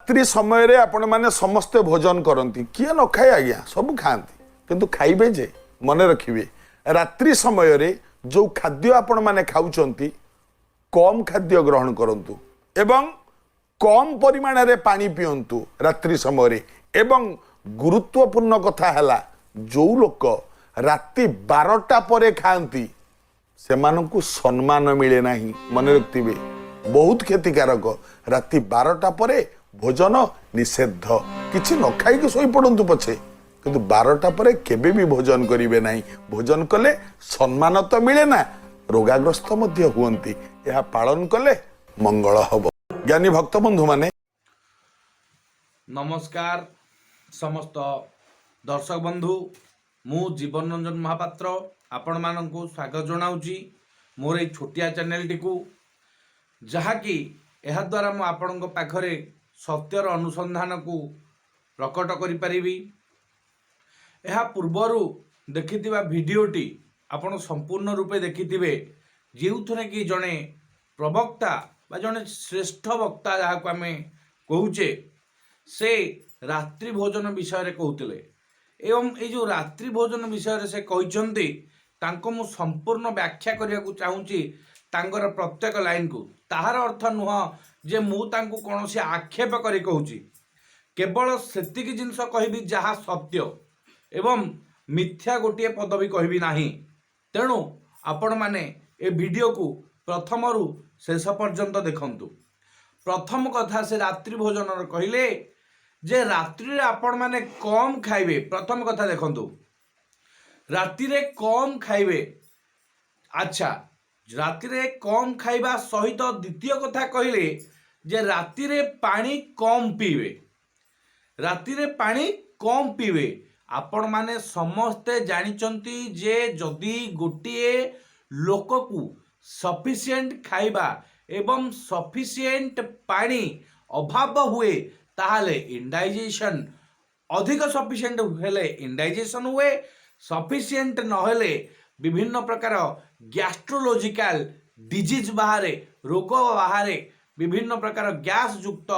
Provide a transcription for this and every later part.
रात्रि समय रे आपण माने समस्ते भोजन करती किए न खाए आज्ञा सब खाती किंतु खाइबे जे मन रखिए रात्रि समय रे जो खाद्य आपण माने खाउचंती कम खाद्य ग्रहण करंतु एवं कम परिमाण रे पानी पियंतु रात्रि समय रे एवं गुरुत्वपूर्ण कथा हैला जो लोक राति 12टा परे खाती सेमानंकु सम्मान मिले नहीं मन रखिए बहुत क्षतिकारक राति 12टा परे भोजन निषेध किछि न खाई शोई पड़तु पछे किंतु 12टा परे केबे भी भोजन करिवे नहीं भोजन कले सम्मान तो मिले ना रोगाग्रस्त मध्य हुअंती यह पालन कले मंगल हब। ज्ञानी भक्त बंधु माने नमस्कार समस्त दर्शक बंधु मु जीवन रंजन महापात्र आपण माननकु स्वागत जनाउची मोर ए छोटिया चैनल टी को जहाँकि यह द्वारा मु आपण पाखरे सत्यर अनुसंधान को प्रकट करि परिबी। यह पूर्वरु देखिथिबा भिडियोटी आपण संपूर्ण रूपे देखिथिबे जेउथरे कि जणे प्रवक्ता बा जणे श्रेष्ठ वक्ता जहाँको आमे कहूचे से रात्रि भोजन विषय रे कहूतिले एवं ए जो रात्रि भोजन विषय रे से कहिसंती तांको मु संपूर्ण व्याख्या करिया को चाहूची तांकर प्रत्येक लाइन को ताहार अर्थ नुह जे मु तांको कोनोसी आक्षेप करी कहूची केवल सेतिकी जिंस कहबी जहा सत्य एवं मिथ्या गोटे पद भी कहबी नाही। तेणु आपण माने ए वीडियो को प्रथम रु शेष पर्यंत देखंतु। प्रथम कथा से रात्रि भोजन कहले जे रात्रि रे आपण माने कम खाइबे। प्रथम कथा देखंतु रात्रि रे कम खाइबे। अच्छा रात्रि रे कम खाइबा सहित द्वितीय कथा कहले जे रात्रि रे पानी कम पीबे। रात्रि रे पानी कम पीबे। आपण माने समस्ते जानिचंती जे जदि गोटिए लोक को सफिशिएंट खाइबा एवं सफिशिएंट पानी अभाव हुए ताहले इंडाइजेशन अधिक सफिशिएंट हेले इंडाइजेशन हुए सफिशिएंट न हेले विभिन्न प्रकार गैस्ट्रोलॉजिकल डिजीज बाहरे रोग बाहरे विभिन्न प्रकार गैस युक्त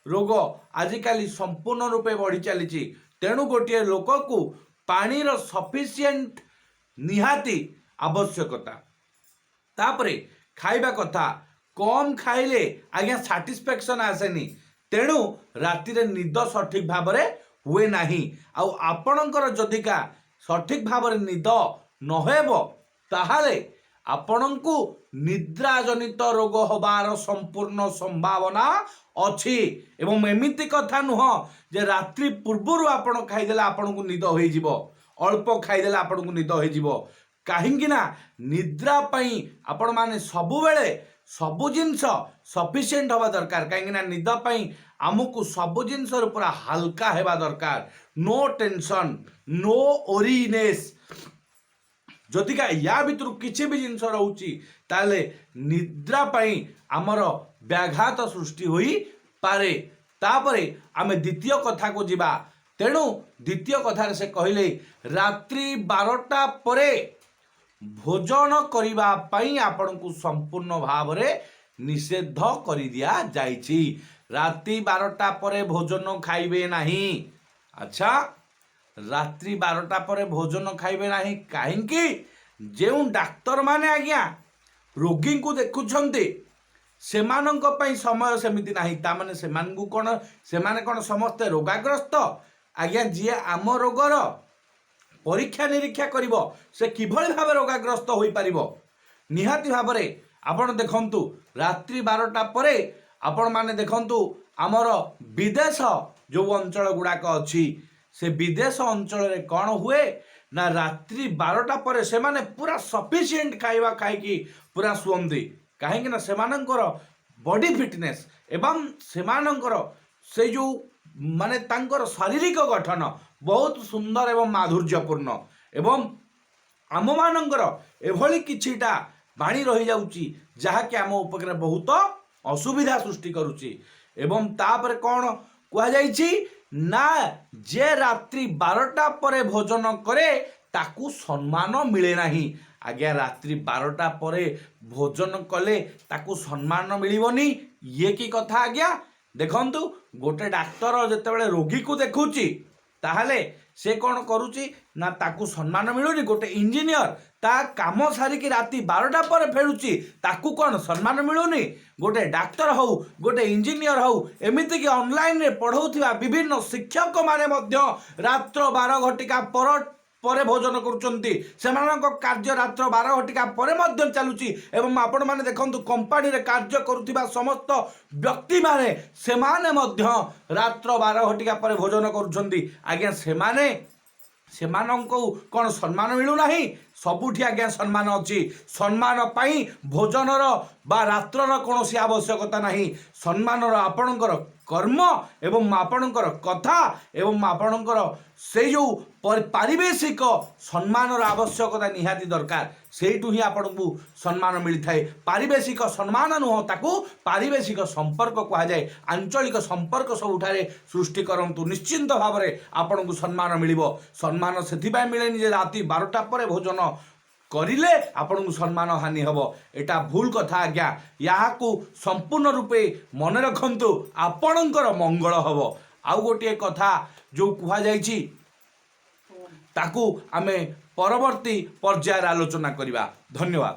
रोग आजिकाली संपूर्ण रूपे बढ़ी चली। तेणु गोटे लोक को पानीर सफिशिएंट निहाती आवश्यकता। तापरे खाइबा कथा कम खाइले आज्ञा सैटिस्फैक्शन आसेनी। तेणु राति रे निद सठिक भाव रे हुए नाही। आउ आपणकर जदिका सठिक भाव रे निद नहेब ताहाले आपणको निद्रा जनित रोग हबार संपूर्ण संभावना अछि। एवं एमिति कथा नुह जे रात्रि पूर्वरु आपण खाइदेला आपणको निद होई जिवो अल्प खाइदेला आपणको निद होई जिवो काहेकि ना निद्रा पई आपण माने सबु बेले सबु जिंस सफिशिएंट हवा दरकार। काहेकि ना निद पई आमुको सबु जिंस पूरा हल्का हेबा दरकार। नो टेंशन नो ओरीनेस जदिका या भितर किसी भी जिनस रोची ताले निद्रा पाई आमर व्याघात सृष्टि होई पारे। तापरे आमे द्वितीय कथा को जिबा। तेणु द्वितीय कथा से कहले रात्रि 12टा परे भोजन करिबा पाई आपण को संपूर्ण भाव रे निषेध करि दिया जाइछि। रात्रि 12टा परे भोजन खाइबे नाही। अच्छा रात्रि 12टा परे भोजन खाइबे नाही काहेकि जेउ डाक्तर माने आज्ञा रोगी को देखुछंती सेमानंक पई समय सेमिति नाही। ता माने सेमानकु कोन सेमाने कोन समस्त रोगाग्रस्त आज्ञा जे आम रोगर परीक्षा निरीक्षा करिवो से किभଳି भाबे रोगाग्रस्त होई परिवो निहाती भाव रे आपण देखंतु रात्रि 12टा परे आपण माने देखंतु आमर विदेश जो अंचल गुडाक अछि से विदेश अंचल रे कौन हुए ना रात्रि 12टा परे से माने पूरा सफिशिएंट खाइबा खाइकी पूरा सुअंती काहेकि ना सेमानंकर बॉडी फिटनेस एवं सेमानंकर से जो माने तांकर शारीरिक गठन बहुत सुंदर एवं माधुर्यपूर्ण एवं आम मानंकर एभली किछिटा बाणी रही जाउची जहाँकि आम उपकार बहुत असुविधा सृष्टि करुची। एवं तापर कौन कह जाइछि ना जे रात्रि 12टा परे भोजन करे ताकू सम्मान मिले नाही। आज्ञा रात्रि 12टा परे भोजन कले ताकू सम्मान मिलिबनी ये की कथा आज्ञा ଦେଖନ୍ତୁ ଗୋଟେ ଡାକ୍ତର ଯେତେବେଳେ ରୋଗୀକୁ ଦେଖୁଛି ତାହେଲେ ସେ କ'ଣ କରୁଛି ନା ତାକୁ ସମ୍ମାନ ମିଳୁନି। ଗୋଟେ ଇଞ୍ଜିନିୟର ତା କାମ ସାରିକି ରାତି 12ଟା ପରେ ଫେରୁଛି, ତାକୁ କ'ଣ ସମ୍ମାନ ମିଳୁନି। ଗୋଟେ ଡାକ୍ତର ହଉ, ଗୋଟେ ଇଞ୍ଜିନିୟର ହଉ, ଏମିତିକି ଅନଲାଇନରେ ପଢ଼ଉଥିବା ବିଭିନ୍ନ ଶିକ୍ଷକମାନେ ମଧ୍ୟ ରାତ୍ର 12 ଘଟିକା ପରେ ଭୋଜନ କରୁଛନ୍ତି। ସେମାନଙ୍କ କାର୍ଯ୍ୟ ରାତ୍ର 12 ଘଟିକା ପରେ ମଧ୍ୟ ଚାଲୁଛି। ଏବଂ ଆପଣମାନେ ଦେଖନ୍ତୁ କମ୍ପାନୀରେ କାର୍ଯ୍ୟ କରୁଥିବା ସମସ୍ତ ବ୍ୟକ୍ତିମାନେ ସେମାନେ ମଧ୍ୟ ରାତ୍ର 12 ଘଟିକା ପରେ ଭୋଜନ କରୁଛନ୍ତି। ଆଜ୍ଞା ସେମାନଙ୍କୁ କ'ଣ ସମ୍ମାନ ମିଳୁନାହିଁ? ସବୁଠି ଆଜ୍ଞା ସମ୍ମାନ ଅଛି। ସମ୍ମାନ ପାଇଁ ଭୋଜନର ବା ରାତ୍ରର କୌଣସି ଆବଶ୍ୟକତା ନାହିଁ। ସମ୍ମାନର ଆପଣଙ୍କର କର୍ମ ଏବଂ ଆପଣଙ୍କର କଥା ଏବଂ ଆପଣଙ୍କର ସେଇ ଯେଉଁ ପାରିବେଶିକ ସମ୍ମାନର ଆବଶ୍ୟକତା ନିହାତି ଦରକାର। ସେଇଠୁ ହିଁ ଆପଣଙ୍କୁ ସମ୍ମାନ ମିଳିଥାଏ। ପାରିବେଶିକ ସମ୍ମାନ ନୁହଁ, ତାକୁ ପାରିବେଶିକ ସମ୍ପର୍କ କୁହାଯାଏ। ଆଞ୍ଚଳିକ ସମ୍ପର୍କ ସବୁଠାରେ ସୃଷ୍ଟି କରନ୍ତୁ, ନିଶ୍ଚିନ୍ତ ଭାବରେ ଆପଣଙ୍କୁ ସମ୍ମାନ ମିଳିବ। ସମ୍ମାନ ସେଥିପାଇଁ ମିଳେନି ଯେ ରାତି 12ଟା ପରେ ଭୋଜନ କରିଲେ ଆପଣଙ୍କୁ ସମ୍ମାନ ହାନି ହେବ। ଏଟା ଭୁଲ କଥା ଆଜ୍ଞା। ଏହାକୁ ସମ୍ପୂର୍ଣ୍ଣ ରୂପେ ମନେ ରଖନ୍ତୁ, ଆପଣଙ୍କର ମଙ୍ଗଳ ହେବ। ଆଉ ଗୋଟିଏ କଥା ଯେଉଁ କୁହାଯାଇଛି ତାକୁ ଆମେ ପରବର୍ତ୍ତୀ ପର୍ଯ୍ୟାୟରେ ଆଲୋଚନା କରିବା। ଧନ୍ୟବାଦ।